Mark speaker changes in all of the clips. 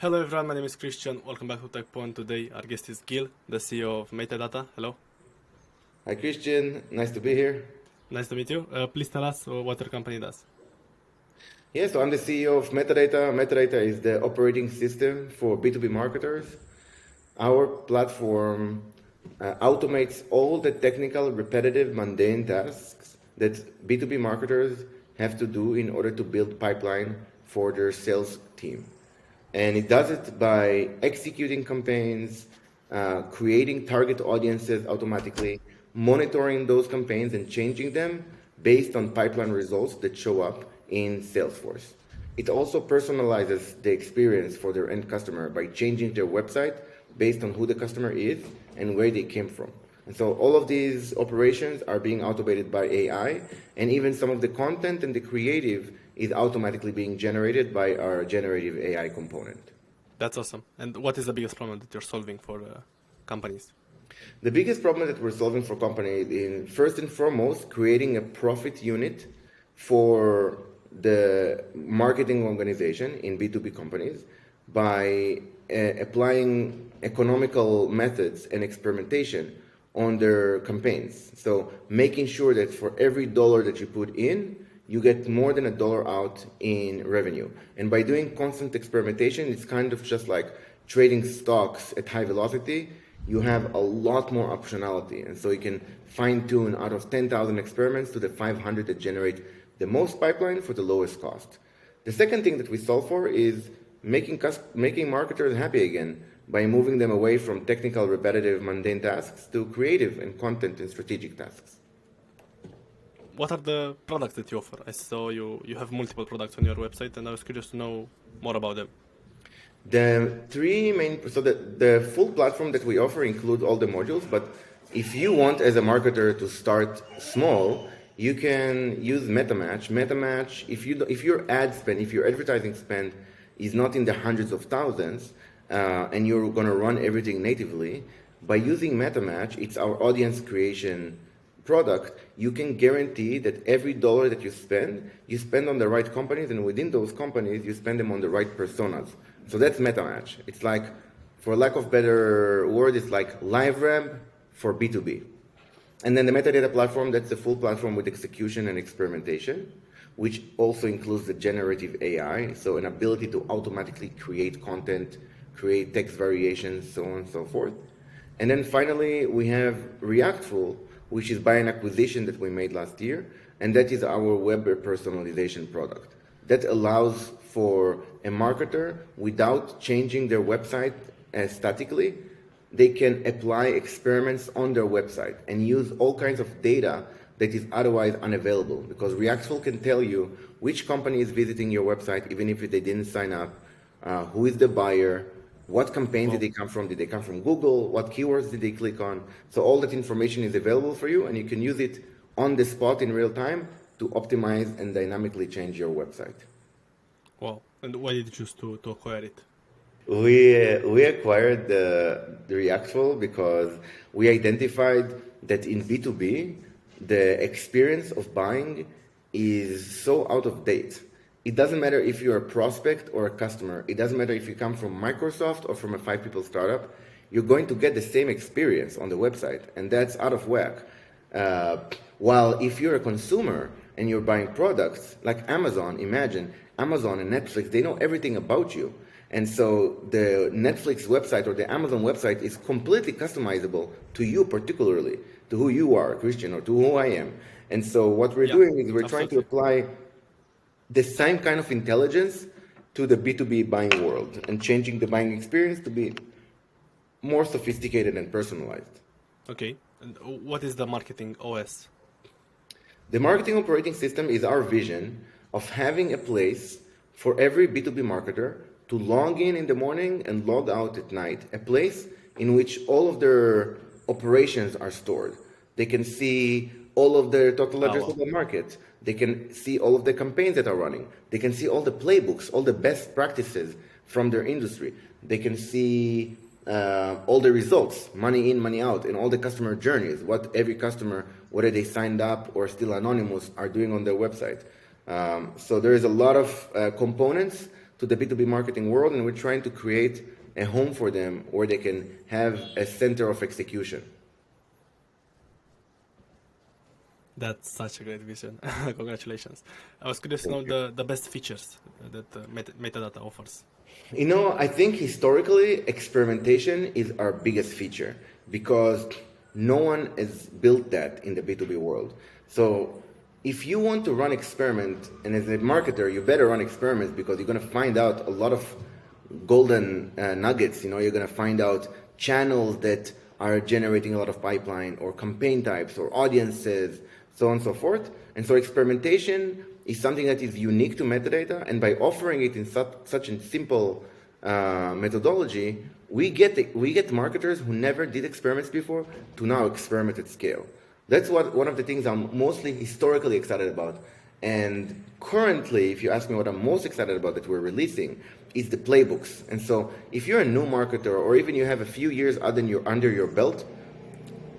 Speaker 1: Hello everyone, my name is Christian. Welcome back to Tekpon. Today our guest is Gil, the CEO of Metadata. Hello.
Speaker 2: Hi Christian, nice to be here.
Speaker 1: Nice to meet you. Please tell us what your company does.
Speaker 2: So I'm the CEO of Metadata. Metadata is the operating system for B2B marketers. Our platform automates all the technical, repetitive, mundane tasks that B2B marketers have to do in order to build pipeline for their sales team. And it does it by executing campaigns, creating target audiences automatically, monitoring those campaigns and changing them based on pipeline results that show up in Salesforce. It also personalizes the experience for their end customer by changing their website based on who the customer is and where they came from. And so all of these operations are being automated by AI, and even some of the content and the creative is automatically being generated by our generative AI component.
Speaker 1: That's awesome. And what is the biggest problem that you're solving for companies?
Speaker 2: The biggest problem that we're solving for companies is, first and foremost, creating a profit unit for the marketing organization in B2B companies by applying economical methods and experimentation on their campaigns. So making sure that for every dollar that you put in, you get more than $1 out in revenue. And by doing constant experimentation, it's kind of just like trading stocks at high velocity. You have a lot more optionality. And so you can fine tune out of 10,000 experiments to the 500 that generate the most pipeline for the lowest cost. The second thing that we solve for is making marketers happy again by moving them away from technical, repetitive, mundane tasks to creative and content and strategic tasks.
Speaker 1: What are the products that you offer? I saw you have multiple products on your website, and I was curious to know more about them.
Speaker 2: The full platform that we offer includes all the modules, but if you want as a marketer to start small, you can use MetaMatch. MetaMatch, if your ad spend, if your advertising spend is not in the hundreds of thousands, and you're going to run everything natively, by using MetaMatch, it's our audience creation product. You can guarantee that every dollar that you spend on the right companies, and within those companies, you spend them on the right personas. So that's MetaMatch. It's like, for lack of better word, it's like LiveRamp for B2B. And then the Metadata platform, that's the full platform with execution and experimentation, which also includes the generative AI, so an ability to automatically create content, create text variations, so on and so forth. And then finally, we have Reactful, which is by an acquisition that we made last year, and that is our web personalization product. That allows for a marketer, without changing their website statically, they can apply experiments on their website and use all kinds of data that is otherwise unavailable, because Reactful can tell you which company is visiting your website, even if they didn't sign up, who is the buyer, what campaign did they come from? Did they come from Google? What keywords did they click on? So all that information is available for you, and you can use it on the spot in real time to optimize and dynamically change your website.
Speaker 1: Wow. And why did you choose to acquire it?
Speaker 2: We acquired the Reactful because we identified that in B2B, the experience of buying is so out of date. It doesn't matter if you're a prospect or a customer. It doesn't matter if you come from Microsoft or from a 5-people startup. You're going to get the same experience on the website, and that's out of whack. While if you're a consumer and you're buying products like Amazon, imagine Amazon and Netflix, they know everything about you. And so the Netflix website or the Amazon website is completely customizable to you particularly, to who you are, Christian, or to who I am. And so what we're doing is we're trying to apply the same kind of intelligence to the B2B buying world and changing the buying experience to be more sophisticated and personalized.
Speaker 1: Okay. And what is the marketing OS?
Speaker 2: The marketing operating system is our vision of having a place for every B2B marketer to log in the morning and log out at night, a place in which all of their operations are stored. They can see all of their total addressable market. They can see all of the campaigns that are running. They can see all the playbooks, all the best practices from their industry. They can see all the results, money in, money out, and all the customer journeys, what every customer, whether they signed up or still anonymous, are doing on their website. So there is a lot of components to the B2B marketing world, and we're trying to create a home for them where they can have a center of execution.
Speaker 1: That's such a great vision. Congratulations. I was curious to know the best features that Metadata offers.
Speaker 2: I think historically experimentation is our biggest feature because no one has built that in the B2B world. So if you want to run experiment, and as a marketer, you better run experiments because you're going to find out a lot of golden nuggets. You're going to find out channels that are generating a lot of pipeline, or campaign types, or audiences, so on and so forth. And so experimentation is something that is unique to metadata, and by offering it in such a simple methodology, we get marketers who never did experiments before to now experiment at scale. That's one of the things I'm mostly historically excited about. And currently, if you ask me what I'm most excited about that we're releasing, is the playbooks. And so if you're a new marketer, or even you have a few years under your belt,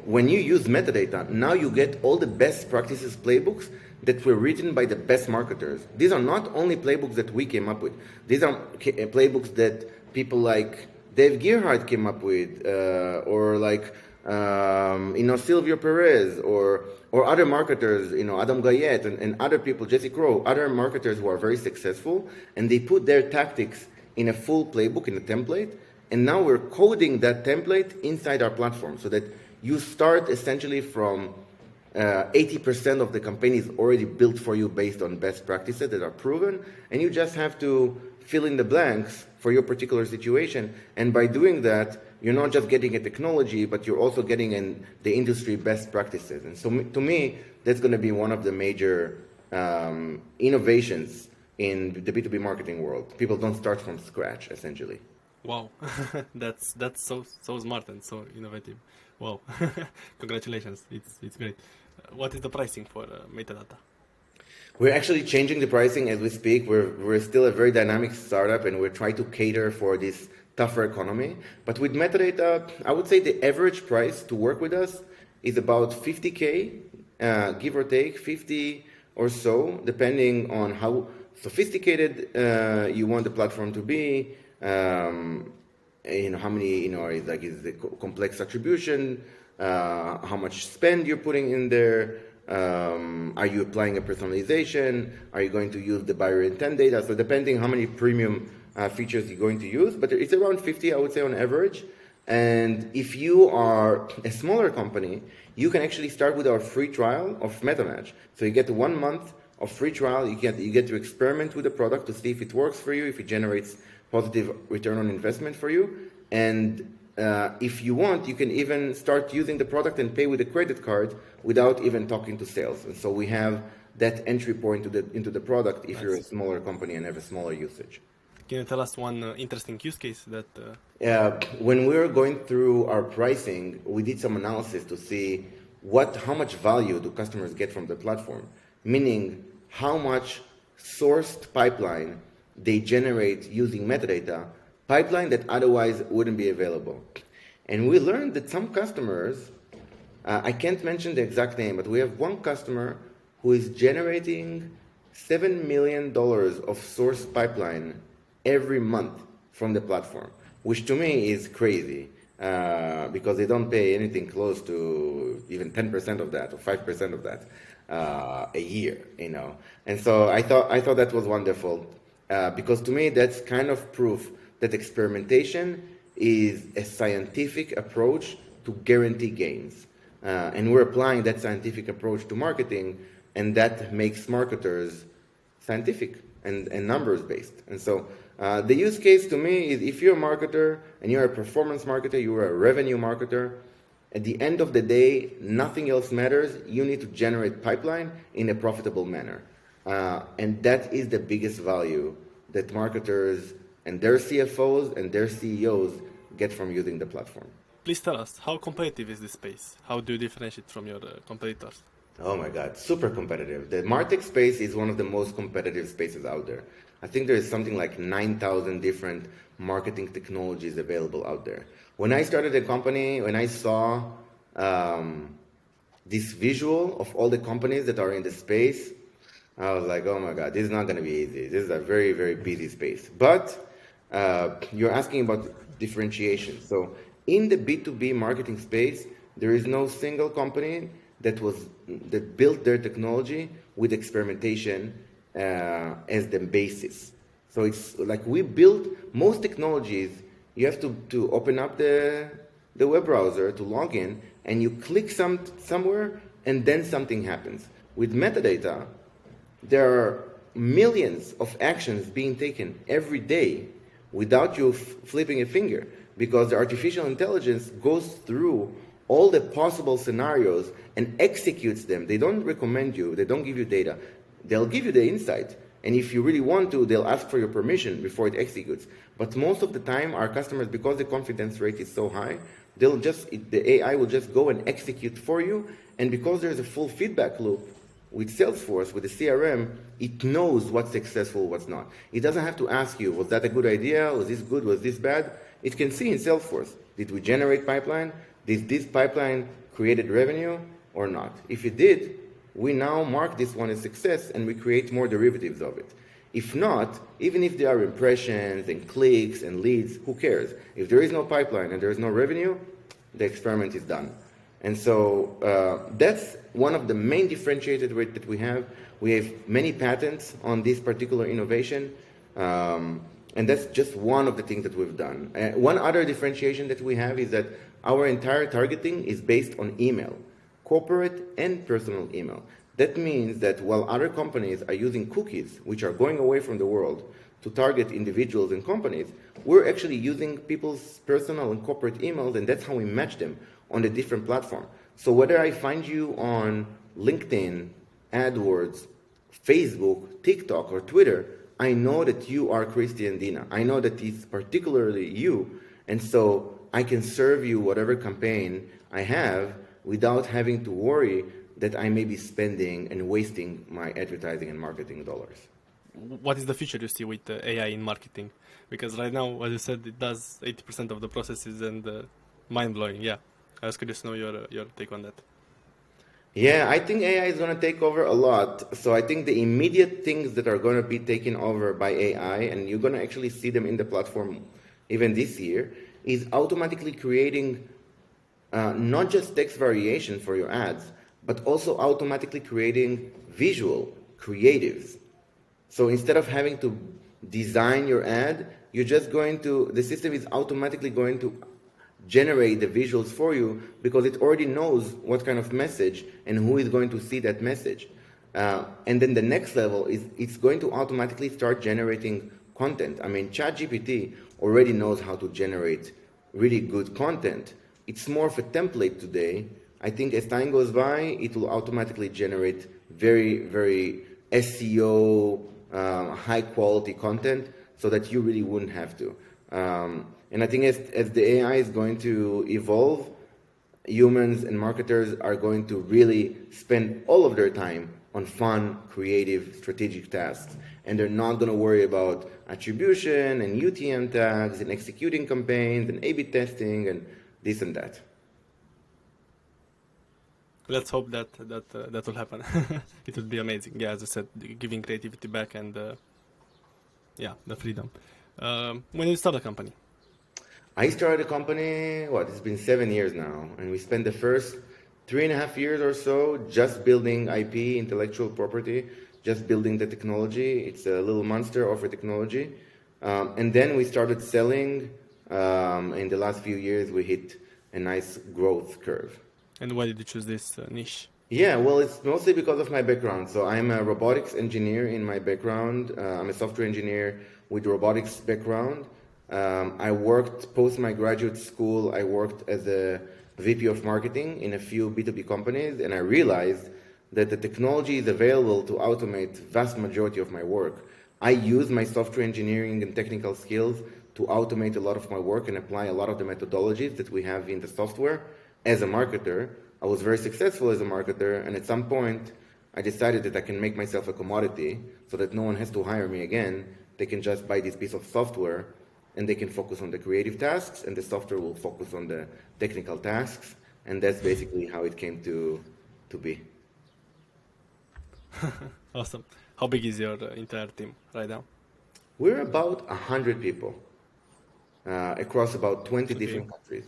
Speaker 2: when you use metadata, now you get all the best practices playbooks that were written by the best marketers. These are not only playbooks that we came up with. These are playbooks that people like Dave Gerhardt came up with, or like Silvio Perez, or other marketers, Adam Gayet and other people, Jesse Crow, other marketers who are very successful, and they put their tactics in a full playbook, in a template, and now we're coding that template inside our platform so that you start essentially from 80% of the campaign is already built for you based on best practices that are proven, and you just have to fill in the blanks for your particular situation. And by doing that, you're not just getting a technology, but you're also getting in the industry best practices. And so to me, that's going to be one of the major innovations in the B2B marketing world. People don't start from scratch, essentially.
Speaker 1: Wow, that's so smart and so innovative. Wow, congratulations! It's great. What is the pricing for Metadata?
Speaker 2: We're actually changing the pricing as we speak. We're still a very dynamic startup, and we're trying to cater for this tougher economy. But with Metadata, I would say the average price to work with us is about $50K, give or take, 50 or so, depending on how sophisticated you want the platform to be. How many, is the complex attribution, how much spend you're putting in there, are you applying a personalization, are you going to use the buyer intent data? So depending how many premium features you're going to use, but it's around 50, I would say, on average. And if you are a smaller company, you can actually start with our free trial of MetaMatch. So you get 1 month of free trial. You get to experiment with the product to see if it works for you, if it generates positive return on investment for you. And if you want, you can even start using the product and pay with a credit card without even talking to sales. And so we have that entry point into the product if you're a smaller company and have a smaller usage.
Speaker 1: Can you tell us one interesting use case that...
Speaker 2: When we were going through our pricing, we did some analysis to see how much value do customers get from the platform, meaning how much sourced pipeline they generate using metadata, pipeline that otherwise wouldn't be available. And we learned that some customers, I can't mention the exact name, but we have one customer who is generating $7 million of source pipeline every month from the platform, which to me is crazy because they don't pay anything close to even 10% of that or 5% of that a year, And so I thought that was wonderful. Because to me, that's kind of proof that experimentation is a scientific approach to guarantee gains. And we're applying that scientific approach to marketing, and that makes marketers scientific and numbers-based. And so the use case to me is if you're a marketer and you're a performance marketer, you're a revenue marketer, at the end of the day, nothing else matters. You need to generate pipeline in a profitable manner. And that is the biggest value that marketers and their CFOs and their CEOs get from using the platform.
Speaker 1: Please tell us, how competitive is this space? How do you differentiate from your competitors?
Speaker 2: Oh my God, super competitive. The MarTech space is one of the most competitive spaces out there. I think there is something like 9,000 different marketing technologies available out there. When I started the company, when I saw this visual of all the companies that are in the space, I was like, oh my God, this is not going to be easy. This is a very, very busy space. But you're asking about differentiation. So in the B2B marketing space, there is no single company that built their technology with experimentation as the basis. So it's like we build most technologies. You have to open up the web browser to log in, and you click somewhere, and then something happens. With metadata, there are millions of actions being taken every day without you flipping a finger, because the artificial intelligence goes through all the possible scenarios and executes them. They don't recommend you, they don't give you data. They'll give you the insight. And if you really want to, they'll ask for your permission before it executes. But most of the time, our customers, because the confidence rate is so high, the AI will just go and execute for you. And because there's a full feedback loop with Salesforce, with the CRM, it knows what's successful, what's not. It doesn't have to ask you, was that a good idea? Was this good? Was this bad? It can see in Salesforce, did we generate pipeline? Did this pipeline created revenue or not? If it did, we now mark this one as success and we create more derivatives of it. If not, even if there are impressions and clicks and leads, who cares? If there is no pipeline and there is no revenue, the experiment is done. And so that's one of the main differentiators that we have. We have many patents on this particular innovation, and that's just one of the things that we've done. One other differentiation that we have is that our entire targeting is based on email, corporate and personal email. That means that while other companies are using cookies, which are going away from the world, to target individuals and companies, we're actually using people's personal and corporate emails, and that's how we match them on the different platform. So whether I find you on LinkedIn, AdWords, Facebook, TikTok, or Twitter, I know that you are Christian Dina. I know that it's particularly you, and so I can serve you whatever campaign I have without having to worry that I may be spending and wasting my advertising and marketing dollars.
Speaker 1: What is the future you see with AI in marketing? Because right now, as you said, it does 80% of the processes, and mind-blowing, yeah. I was curious to know your take on that.
Speaker 2: Yeah, I think AI is going to take over a lot. So I think the immediate things that are going to be taken over by AI, and you're going to actually see them in the platform even this year, is automatically creating not just text variation for your ads, but also automatically creating visual creatives. So instead of having to design your ad, the system is automatically going to generate the visuals for you because it already knows what kind of message and who is going to see that message. And then the next level is it's going to automatically start generating content. I mean, ChatGPT already knows how to generate really good content. It's more of a template today. I think as time goes by, it will automatically generate very, very SEO, high quality content so that you really wouldn't have to. And I think as the AI is going to evolve, humans and marketers are going to really spend all of their time on fun, creative, strategic tasks. And they're not going to worry about attribution and UTM tags and executing campaigns and A/B testing and this and that.
Speaker 1: Let's hope that will happen. It would be amazing. Yeah, as I said, giving creativity back and the freedom. When you start a company?
Speaker 2: I started a company, it's been 7 years now, and we spent the first 3.5 years or so just building IP, intellectual property, just building the technology. It's a little monster of a technology. And then we started selling. In the last few years, we hit a nice growth curve.
Speaker 1: And why did you choose this niche?
Speaker 2: Yeah, well, it's mostly because of my background. So I'm a robotics engineer in my background. I'm a software engineer with robotics background. I worked post my graduate school. I worked as a VP of marketing in a few B2B companies, and I realized that the technology is available to automate vast majority of my work. I use my software engineering and technical skills to automate a lot of my work and apply a lot of the methodologies that we have in the software. As a marketer, I was very successful as a marketer, and at some point, I decided that I can make myself a commodity so that no one has to hire me again. They can just buy this piece of software, and they can focus on the creative tasks, and the software will focus on the technical tasks, and that's basically how it came to be.
Speaker 1: Awesome. How big is your entire team right now?
Speaker 2: We're about 100 people across about 20
Speaker 1: Okay.
Speaker 2: different countries.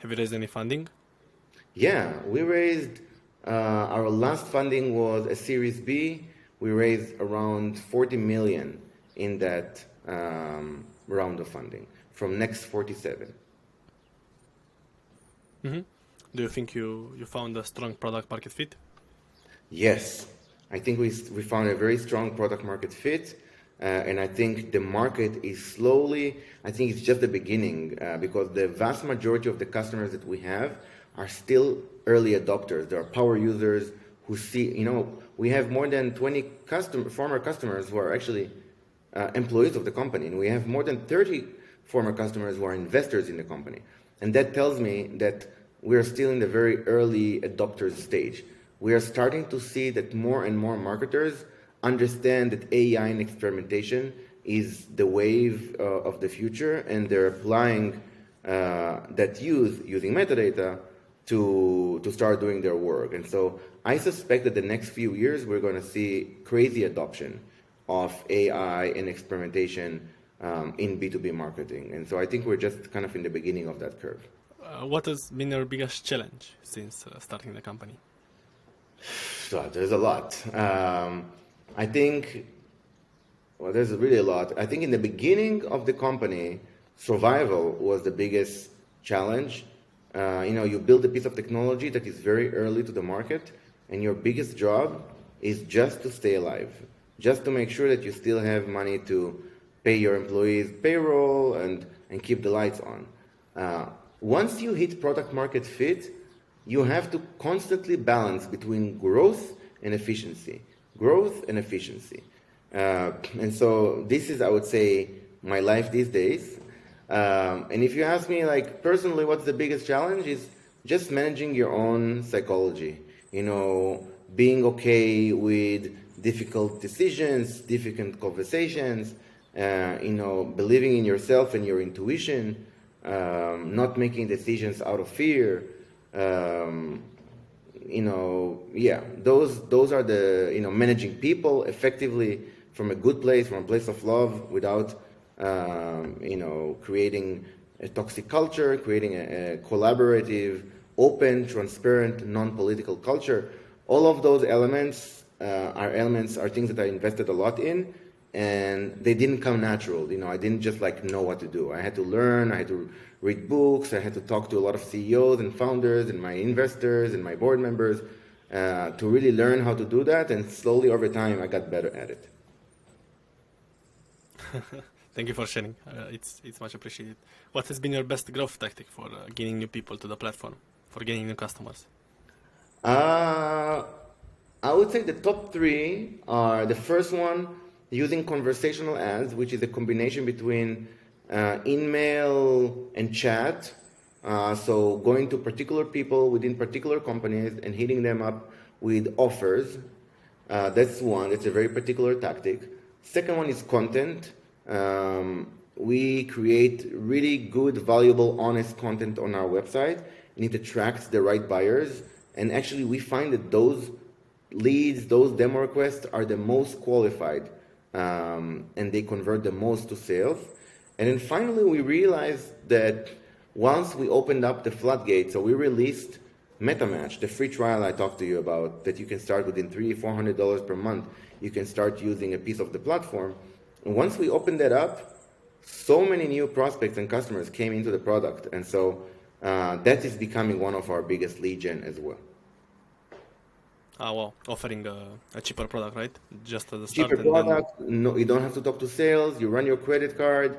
Speaker 1: Have you raised any funding?
Speaker 2: Yeah, we raised, our last funding was a Series B. We raised around 40 million in that round of funding from Next 47.
Speaker 1: Hmm. Do you think you found a strong product market fit?
Speaker 2: Yes, I think we found a very strong product market fit, and I think the market is slowly, I think it's just the beginning, because the vast majority of the customers that we have are still early adopters. There are power users who see, we have more than 20 former customers who are actually employees of the company, and we have more than 30 former customers who are investors in the company. And that tells me that we are still in the very early adopters stage. We are starting to see that more and more marketers understand that AI and experimentation is the wave of the future, and they're applying that using metadata to start doing their work. And so I suspect that the next few years we're going to see crazy adoption of AI and experimentation in B2B marketing. And so I think we're just kind of in the beginning of that curve.
Speaker 1: What has been your biggest challenge since starting the company?
Speaker 2: So there's a lot. I think, well, there's really a lot. I think in the beginning of the company, survival was the biggest challenge. You build a piece of technology that is very early to the market, and your biggest job is just to stay alive, just to make sure that you still have money to pay your employees' payroll and keep the lights on. Once you hit product market fit, you have to constantly balance between growth and efficiency. Growth and efficiency. And so this is, I would say, my life these days. And if you ask me, like, personally, what's the biggest challenge is just managing your own psychology. Being okay with difficult decisions, difficult conversations, believing in yourself and your intuition, not making decisions out of fear. Those are the, managing people effectively from a good place, from a place of love, without, creating a toxic culture, creating a collaborative, open, transparent, non-political culture. All of those elements are things that I invested a lot in, and they didn't come natural. I didn't just know what to do. I had to learn, I had to read books, I had to talk to a lot of CEOs and founders and my investors and my board members to really learn how to do that, and slowly over time I got better at it.
Speaker 1: Thank you for sharing. It's much appreciated. What has been your best growth tactic for gaining new people to the platform, for gaining new customers?
Speaker 2: I would say the top three are: the first one, using conversational ads, which is a combination between email and chat. So going to particular people within particular companies and hitting them up with offers. That's one. That's a very particular tactic. Second one is content. We create really good, valuable, honest content on our website, and it attracts the right buyers. And actually, we find that those leads, those demo requests are the most qualified, and they convert the most to sales. And then finally, we realized that once we opened up the floodgates, so we released MetaMatch, the free trial I talked to you about, that you can start within $300-400 per month. You can start using a piece of the platform. And once we opened that up, so many new prospects and customers came into the product. And so that is becoming one of our biggest lead gen as well.
Speaker 1: Well, offering a cheaper product, right? Just at the start.
Speaker 2: Cheaper product, no, you don't have to talk to sales, you run your credit card,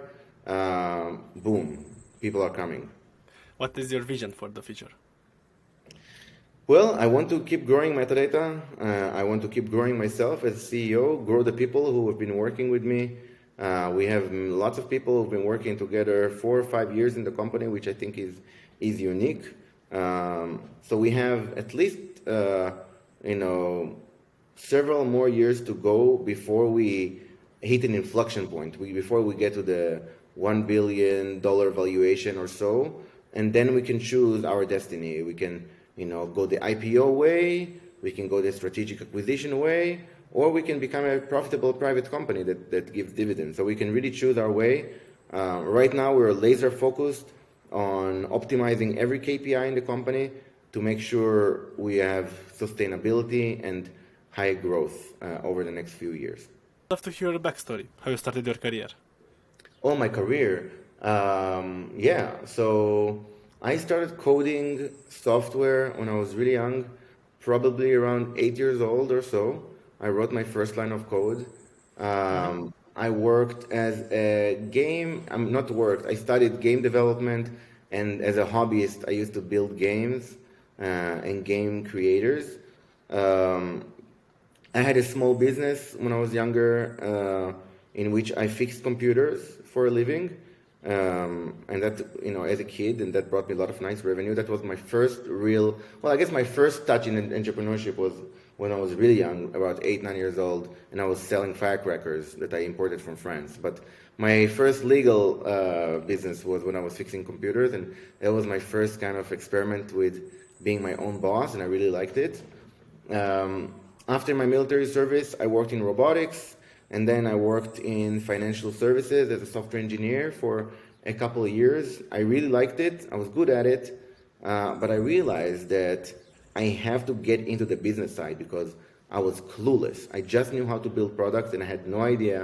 Speaker 2: boom, people are coming.
Speaker 1: What is your vision for the future?
Speaker 2: Well, I want to keep growing metadata. I want to keep growing myself as CEO, grow the people who have been working with me. We have lots of people who've been working together 4 or 5 years in the company, which I think is unique. So we have at least, several more years to go before we hit an inflection point, before we get to the $1 billion valuation or so, and then we can choose our destiny. We can, go the IPO way, we can go the strategic acquisition way, or we can become a profitable private company that gives dividends. So we can really choose our way. Right now, we're laser focused on optimizing every KPI in the company to make sure we have sustainability and high growth over the next few years.
Speaker 1: I'd love to hear a backstory, how you started your career.
Speaker 2: Oh, my career. Yeah, so I started coding software when I was really young, probably around 8 years old or so. I wrote my first line of code. I worked as a I studied game development, and as a hobbyist, I used to build games and game creators. I had a small business when I was younger in which I fixed computers for a living. And that, as a kid, and that brought me a lot of nice revenue. That was my first I guess my first touch in entrepreneurship was when I was really young, about 8, 9 years old, and I was selling firecrackers that I imported from France. But my first legal business was when I was fixing computers, and that was my first kind of experiment with being my own boss, and I really liked it. After my military service, I worked in robotics, and then I worked in financial services as a software engineer for a couple of years. I really liked it. I was good at it. But I realized that I have to get into the business side because I was clueless. I just knew how to build products, and I had no idea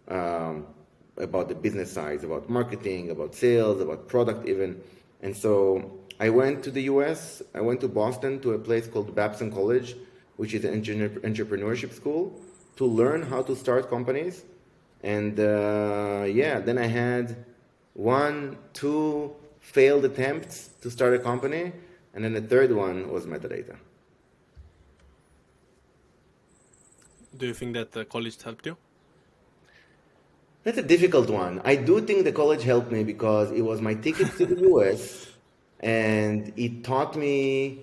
Speaker 2: about the business side, about marketing, about sales, about product even. And so I went to the US. I went to Boston to a place called Babson College, which is an entrepreneurship school, to learn how to start companies. And then I had 1, 2 failed attempts to start a company, and then the third one was Metadata.
Speaker 1: Do you think that college helped you?
Speaker 2: That's a difficult one. I do think the college helped me because it was my ticket to the US, and it taught me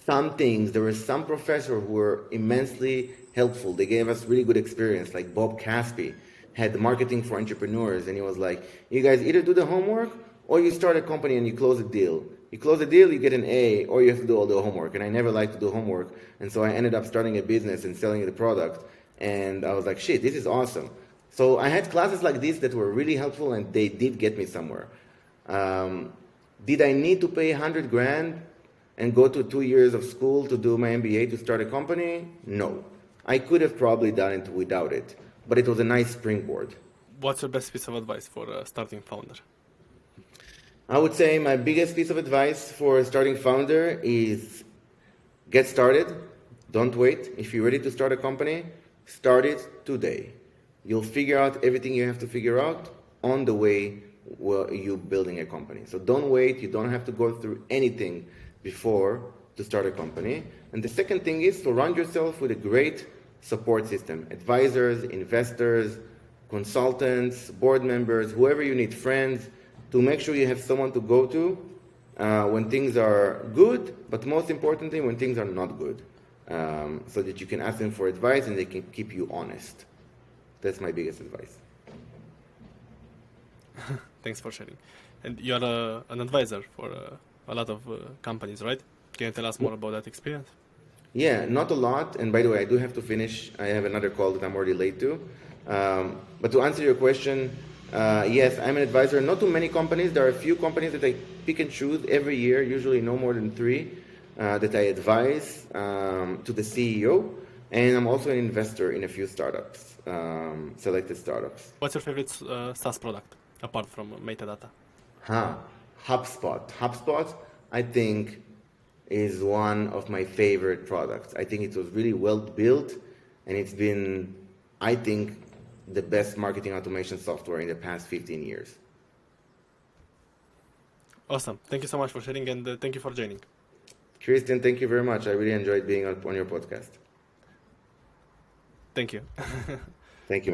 Speaker 2: some things. There were some professors who were immensely helpful. They gave us really good experience, like Bob Caspi had marketing for entrepreneurs, and he was like, you guys either do the homework or you start a company and you close a deal. You close a deal, you get an A, or you have to do all the homework. And I never liked to do homework, and so I ended up starting a business and selling the product, and I was like, shit, this is awesome. So I had classes like this that were really helpful, and they did get me somewhere. Did I need to pay $100,000 and go to 2 years of school to do my MBA to start a company? No. I could have probably done it without it, but it was a nice springboard.
Speaker 1: What's your best piece of advice for a starting founder?
Speaker 2: I would say my biggest piece of advice for a starting founder is get started. Don't wait. If you're ready to start a company, start it today. You'll figure out everything you have to figure out on the way you're building a company. So don't wait. You don't have to go through anything before to start a company. And the second thing is surround yourself with a great support system. Advisors, investors, consultants, board members, whoever you need, friends, to make sure you have someone to go to when things are good, but most importantly, when things are not good, so that you can ask them for advice and they can keep you honest. That's my biggest advice.
Speaker 1: Thanks for sharing. And you're an advisor for a lot of companies, right? Can you tell us more about that experience?
Speaker 2: Yeah, not a lot. And by the way, I do have to finish. I have another call that I'm already late to. But to answer your question, yes, I'm an advisor. Not to many companies. There are a few companies that I pick and choose every year, usually no more than 3, that I advise to the CEO. And I'm also an investor in a few startups, selected startups.
Speaker 1: What's your favorite SaaS product, apart from Metadata?
Speaker 2: HubSpot. HubSpot, I think, is one of my favorite products. I think it was really well built, and it's been, I think, the best marketing automation software in the past 15 years.
Speaker 1: Awesome. Thank you so much for sharing, and thank you for joining.
Speaker 2: Christian, thank you very much. I really enjoyed being on your podcast.
Speaker 1: Thank you.
Speaker 2: Thank you.